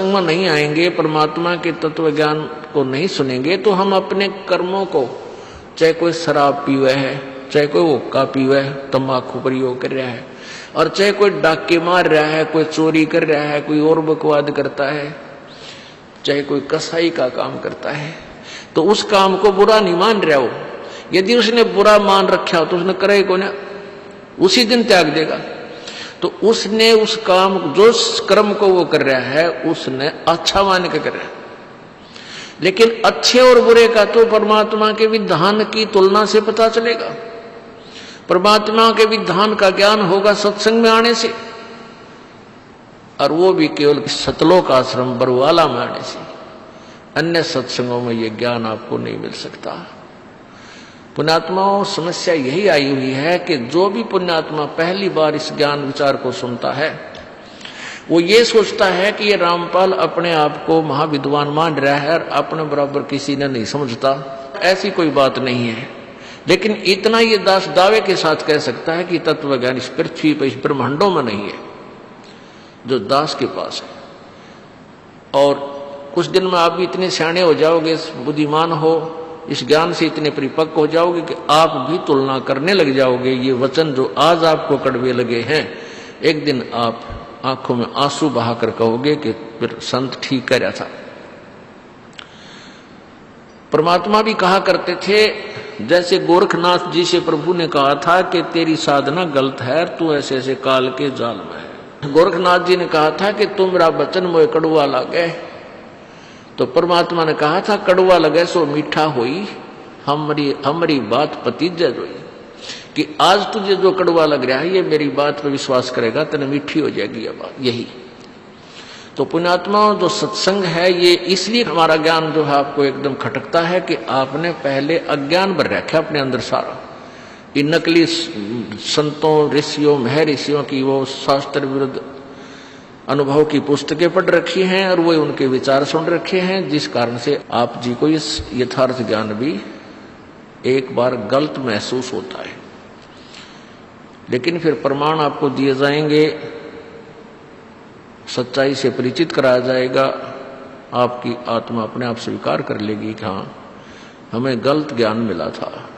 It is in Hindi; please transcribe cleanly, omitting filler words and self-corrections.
में नहीं आएंगे, परमात्मा के तत्व ज्ञान को नहीं सुनेंगे, तो हम अपने कर्मों को, चाहे कोई शराब पीवे है, चाहे कोई हुक्का पीवे है, तंबाकू प्रयोग कर रहा है, और चाहे कोई डाके मार रहा है, कोई चोरी कर रहा है, कोई और बकवाद करता है, चाहे कोई कसाई का काम करता है, तो उस काम को बुरा नहीं मान रहा हो। यदि उसने बुरा मान रखा हो तो उसने करे को ना, उसी दिन त्याग देगा। तो उसने उस काम, जो कर्म को वो कर रहा है, उसने अच्छा मान के कर रहा है। लेकिन अच्छे और बुरे का तो परमात्मा के विधान की तुलना से पता चलेगा। परमात्मा के विधान का ज्ञान होगा सत्संग में आने से, और वो भी केवल सतलोक आश्रम बरवाला में आने से। अन्य सत्संगों में ये ज्ञान आपको नहीं मिल सकता। पुण्यात्माओं, समस्या यही आई हुई है कि जो भी पुण्यात्मा पहली बार इस ज्ञान विचार को सुनता है, वो ये सोचता है कि ये रामपाल अपने आप को महाविद्वान मान रहा है और अपने बराबर किसी ने नहीं समझता। ऐसी कोई बात नहीं है। लेकिन इतना ये दास दावे के साथ कह सकता है कि तत्व ज्ञान इस पृथ्वी पर, इस ब्रह्मांडों में नहीं है, जो दास के पास है। और कुछ दिन में आप भी इतने सियाणे हो जाओगे, बुद्धिमान हो, इस ज्ञान से इतने परिपक्व हो जाओगे कि आप भी तुलना करने लग जाओगे। ये वचन जो आज आपको कड़वे लगे हैं, एक दिन आप आंखों में आंसू बहाकर कहोगे कि फिर संत ठीक कह रहा था। परमात्मा भी कहा करते थे, जैसे गोरखनाथ जी से प्रभु ने कहा था कि तेरी साधना गलत है, तू ऐसे ऐसे काल के जाल में है। गोरखनाथ जी ने कहा था कि तुम मेरा वचन मोए कड़वा लगे, तो परमात्मा ने कहा था कड़वा लगे सो मीठा होई, हमारी बात पतिज रोई। कि आज तुझे जो कड़वा लग रहा है, ये मेरी बात पर विश्वास करेगा तेने मीठी हो जाएगी ये बात। यही तो पुण्यात्मा, जो सत्संग है, ये इसलिए हमारा ज्ञान जो है आपको एकदम खटकता है कि आपने पहले अज्ञान भर रखा अपने अंदर सारा। इन नकली संतों, ऋषियों, महर्षियों की वो शास्त्र विरुद्ध अनुभव की पुस्तकें पढ़ रखी हैं और वो उनके विचार सुन रखे हैं, जिस कारण से आप जी को इस यथार्थ ज्ञान भी एक बार गलत महसूस होता है। लेकिन फिर प्रमाण आपको दिए जाएंगे, सच्चाई से परिचित कराया जाएगा, आपकी आत्मा अपने आप स्वीकार कर लेगी कि हाँ, हमें गलत ज्ञान मिला था।